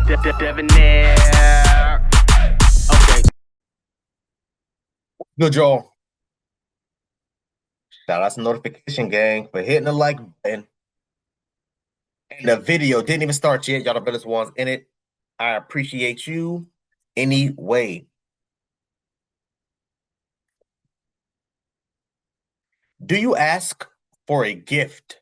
Debonair. Okay. Good, Joel. Shout out to Notification Gang for hitting the like button. And the video didn't even start yet. Y'all the best ones in it. I appreciate you anyway. Do you ask for a gift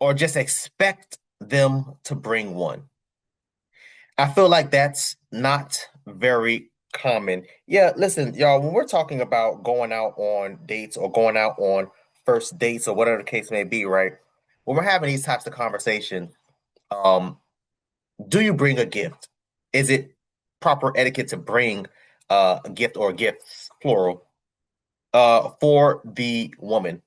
or just expect them to bring one? I feel like that's not very common. Yeah, listen, y'all, when we're talking about going out on dates or going out on first dates or whatever the case may be, right? When we're having these types of conversations, um, do you bring a gift? Is it proper etiquette to bring a gift or gifts, plural, for the woman?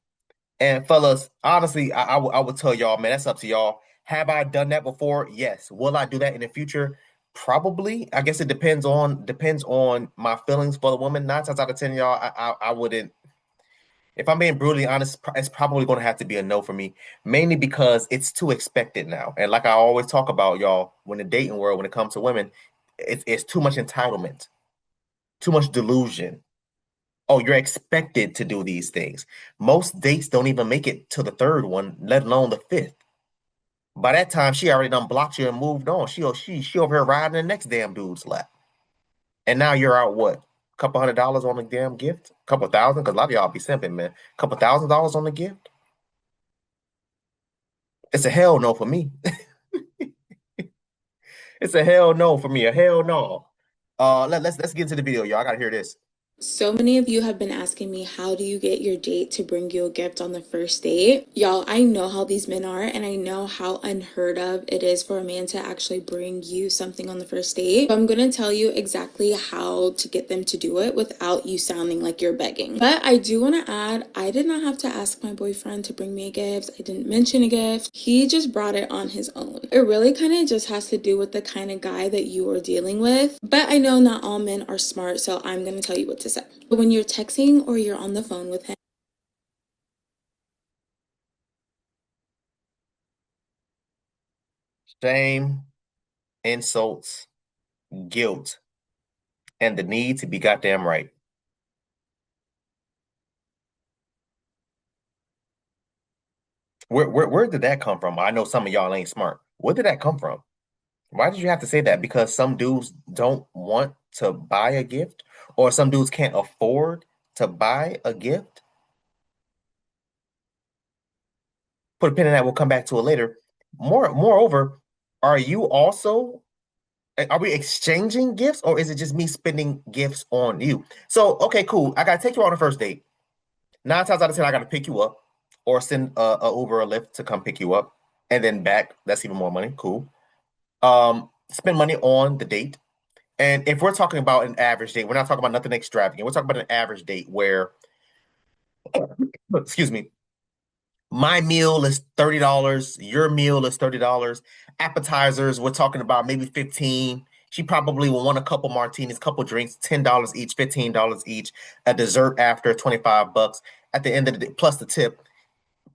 And fellas, honestly, I would tell y'all, man, that's up to y'all. Have I done that before? Yes. Will I do that in the future? Probably. I guess it depends on my feelings for the woman. 9 times out of 10, y'all, I wouldn't. If I'm being brutally honest, it's probably going to have to be a no for me, mainly because it's too expected now. And like I always talk about, y'all, when the dating world, when it comes to women, it's too much entitlement, too much delusion. Oh, you're expected to do these things. Most dates don't even make it to the third one, let alone the fifth. By that time, she already done blocked you and moved on. She over here riding the next damn dude's lap. And now you're out what? Couple $100 on the damn gift? Couple thousand? Because a lot of y'all be simping, man. Couple $1,000 on the gift? It's a hell no for me. It's a hell no for me. A hell no. Let's get into the video, y'all. I gotta hear this. So many of you have been asking me, how do you get your date to bring you a gift on the first date? Y'all, I know how these men are, and I know how unheard of it is for a man to actually bring you something on the first date. So I'm gonna tell you exactly how to get them to do it without you sounding like you're begging. But I do want to add, I did not have to ask my boyfriend to bring me a gift. I didn't mention a gift. He just brought it on his own. It really kind of just has to do with the kind of guy that you are dealing with. But I know not all men are smart, so I'm gonna tell you what to say. When you're texting or you're on the phone with him, Shame, insults, guilt, and the need to be goddamn right. Where did that come from? I know some of y'all ain't smart. Where did that come from? Why did you have to say that? Because some dudes don't want to buy a gift, or some dudes can't afford to buy a gift? Put a pin in that. We'll come back to it later. Moreover, are you also are we exchanging gifts, or is it just me spending gifts on you? So, okay, cool. I gotta take you on a first date. 9 times out of 10, I gotta pick you up, or send a Uber or Lyft to come pick you up, and then back. That's even more money. Cool. Spend money on the date. And if we're talking about an average date, we're not talking about nothing extravagant. We're talking about an average date where, excuse me, my meal is $30, your meal is $30. Appetizers, we're talking about maybe 15. She probably will want a couple martinis, couple drinks, $10 each, $15 each. A dessert after, 25 bucks. At the end of the day, plus the tip,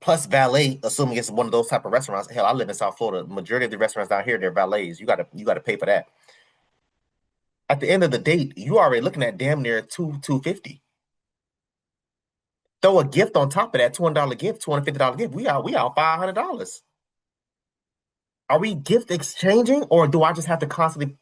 plus valet, assuming it's one of those type of restaurants. Hell, I live in South Florida. The majority of the restaurants down here, they're valets. You gotta pay for that. At the end of the date, you already looking at damn near 250. Throw a gift on top of that, $200 gift, $250 gift. We out $500. Are we gift exchanging, or do I just have to constantly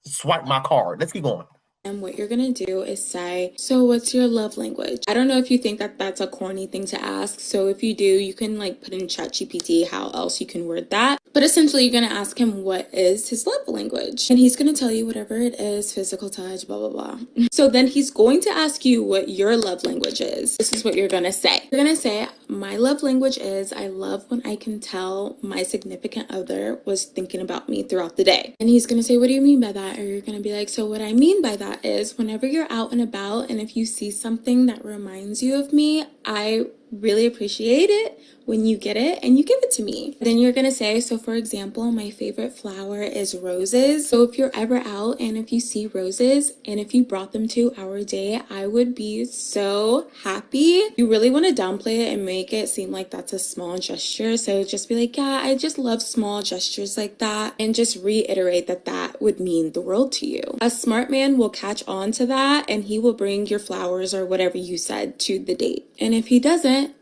swipe my card? Let's keep going. and what you're gonna do is say, so what's your love language? I don't know if you think that that's a corny thing to ask. So if you do, you can like put in ChatGPT how else you can word that. But essentially, you're gonna ask him what is his love language, and he's gonna tell you whatever it is, physical touch, blah blah blah. So then he's going to ask you what your love language is. This is what you're gonna say. You're gonna say, my love language is I love when I can tell my significant other was thinking about me throughout the day. And he's gonna say, what do you mean by that? Or you're gonna be like, so what I mean by that is whenever you're out and about and if you see something that reminds you of me, I really appreciate it when you get it and you give it to me. Then you're gonna say, so for example, my favorite flower is roses. So if you're ever out and if you see roses and if you brought them to our date, I would be so happy. You really want to downplay it and make it seem like that's a small gesture. So just be like, yeah, I just love small gestures like that. And just reiterate that that would mean the world to you. A smart man will catch on to that and he will bring your flowers or whatever you said to the date. And if he doesn't,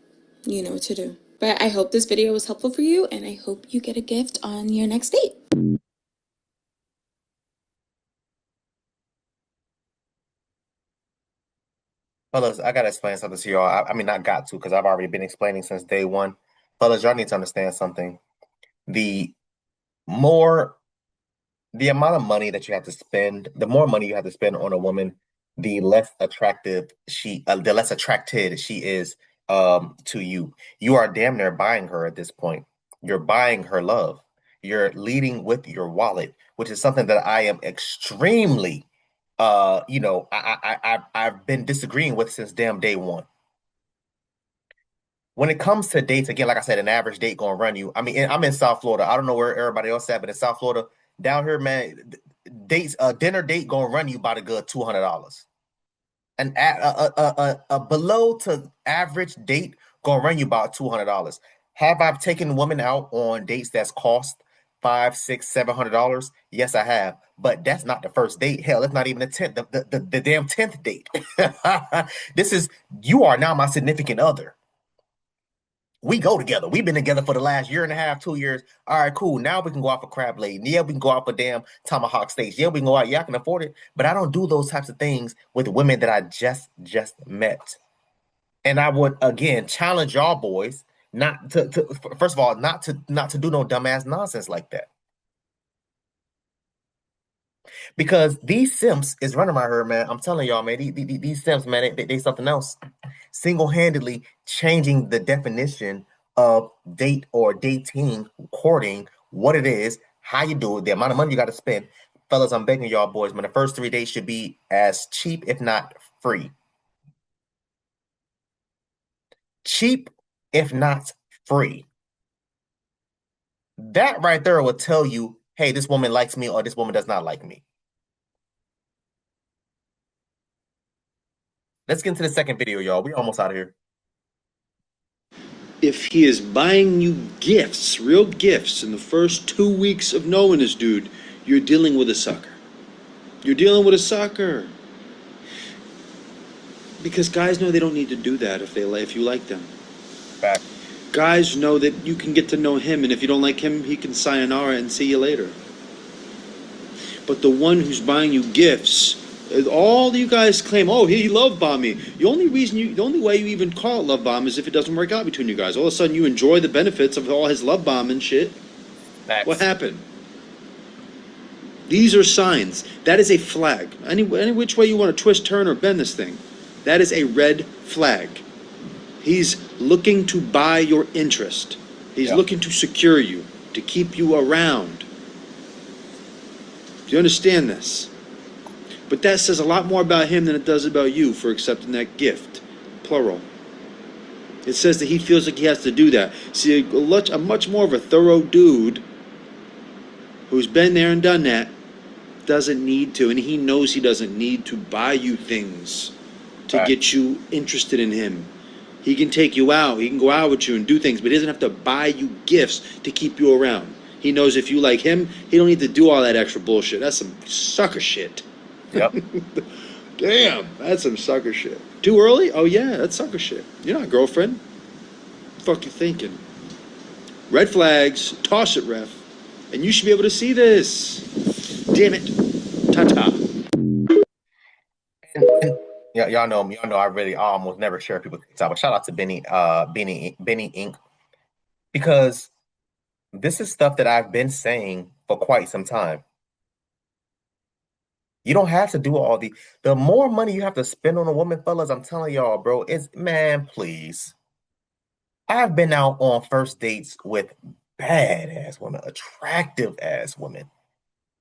you know what to do. But I hope this video was helpful for you and I hope you get a gift on your next date. Fellas, I gotta explain something to y'all. I mean, not got to, because I've already been explaining since day one. Fellas, y'all need to understand something. The more, the amount of money that you have to spend, the more money you have to spend on a woman, the less attractive the less attracted she is to you. You are damn near buying her at this point. You're buying her love. You're leading with your wallet, which is something that I am extremely I've been disagreeing with since damn day one. When it comes to dates, again, like I said, an average date gonna run you. I mean, I'm in South Florida. I don't know where everybody else at, but in South Florida, down here, man, dates a dinner date gonna run you about a good $200. A below to average date gonna run you about $200. Have I taken women out on dates that's cost $500, $600, $700? Yes, I have. But that's not the first date. Hell, that's not even the 10th, the damn 10th date. You are now my significant other. We go together. We've been together for the last year and a half, 2 years. All right, cool. Now we can go out for crab leg. Yeah, we can go out for damn tomahawk steaks. Yeah, we can go out. Yeah, I can afford it. But I don't do those types of things with women that I just met. And I would again challenge y'all boys not to first of all not to do no dumbass nonsense like that. Because these simps is running my herd, man. I'm telling y'all, man. These simps, man, they something else. Single-handedly changing the definition of date or dating, courting, what it is, how you do it, the amount of money you got to spend. Fellas, I'm begging y'all boys, man, the first 3 days should be as cheap, if not free. Cheap, if not free. That right there will tell you, hey, this woman likes me or this woman does not like me. Let's get into the second video, y'all. We almost out of here. If he is buying you gifts, real gifts, in the first 2 weeks of knowing this dude, you're dealing with a sucker. You're dealing with a sucker. Because guys know they don't need to do that if you like them. Back. Guys know that you can get to know him, and if you don't like him, he can sayonara and see you later. But the one who's buying you gifts, all you guys claim, oh, he love bombed me. The only way you even call it love bomb is if it doesn't work out between you guys. All of a sudden, you enjoy the benefits of all his love bomb and shit. Facts. What happened? These are signs. That is a flag. Any which way you want to twist, turn, or bend this thing, that is a red flag. He's looking to buy your interest. He's looking to secure you, to keep you around. Do you understand this? But that says a lot more about him than it does about you for accepting that gift. Plural. It says that he feels like he has to do that. See, a much more of a thorough dude who's been there and done that doesn't need to, and he knows he doesn't need to buy you things to get you interested in him. He can take you out, he can go out with you and do things, but he doesn't have to buy you gifts to keep you around. He knows if you like him, he don't need to do all that extra bullshit. That's some sucker shit. Yep. Damn, that's some sucker shit. Too early? Oh yeah, that's sucker shit. You're not a girlfriend. What the fuck you thinking? Red flags, toss it, ref. And you should be able to see this. Damn it. Ta-ta. Yeah, y'all know me. Y'all know I really almost never share people's TikTok. But shout out to Benny Inc. Because this is stuff that I've been saying for quite some time. You don't have to do all the more money you have to spend on a woman, fellas, I'm telling y'all, bro, man, please. I've been out on first dates with badass women, attractive ass women.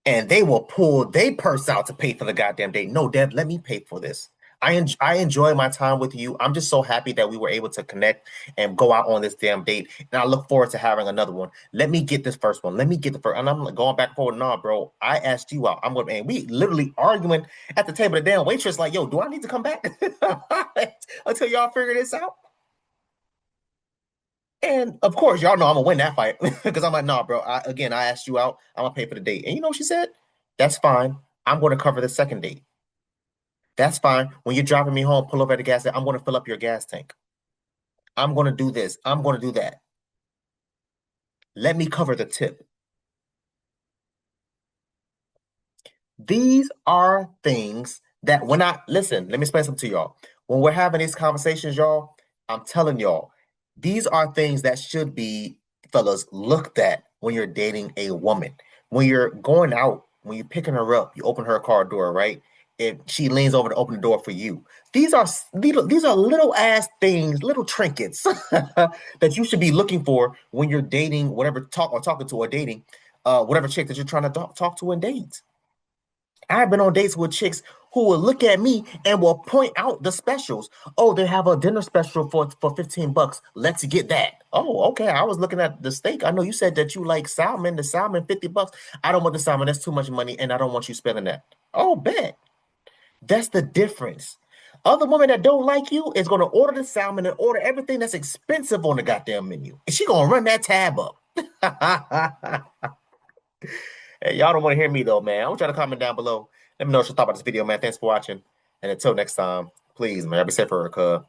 And they will pull their purse out to pay for the goddamn date. No, Deb, let me pay for this. I enjoy my time with you. I'm just so happy that we were able to connect and go out on this damn date. And I look forward to having another one. Let me get this first one. Let me get the first. And I'm like going back and forward. Nah, bro. I asked you out. I'm going. And we literally arguing at the table. The damn waitress like, yo, do I need to come back until y'all figure this out? And of course, y'all know I'm gonna win that fight because I'm like, nah, bro. I asked you out. I'm gonna pay for the date. And you know what she said? That's fine. I'm going to cover the second date. That's fine. When you're driving me home, pull over at the gas station. I'm going to fill up your gas tank. I'm going to do this. I'm going to do that. Let me cover the tip. These are things that when I listen, let me explain something to y'all. When we're having these conversations, y'all, I'm telling y'all, these are things that should be, fellas, looked at when you're dating a woman. When you're going out, when you're picking her up, you open her car door, right? If she leans over to open the door for you, these are little ass things, little trinkets that you should be looking for when you're dating whatever talking to or dating whatever chick that you're trying to talk to and date. I've been on dates with chicks who will look at me and will point out the specials. Oh, they have a dinner special for $15. Let's get that. Oh, okay. I was looking at the steak. I know you said that you like salmon. The salmon, $50. I don't want the salmon. That's too much money, and I don't want you spending that. Oh, bet. That's the difference. Other women that don't like you is gonna order the salmon and order everything that's expensive on the goddamn menu. And she gonna run that tab up. Hey, y'all don't want to hear me though, man. I want y'all to comment down below. Let me know what you thought about this video, man. Thanks for watching. And until next time, please, man, be safe for her, cuz.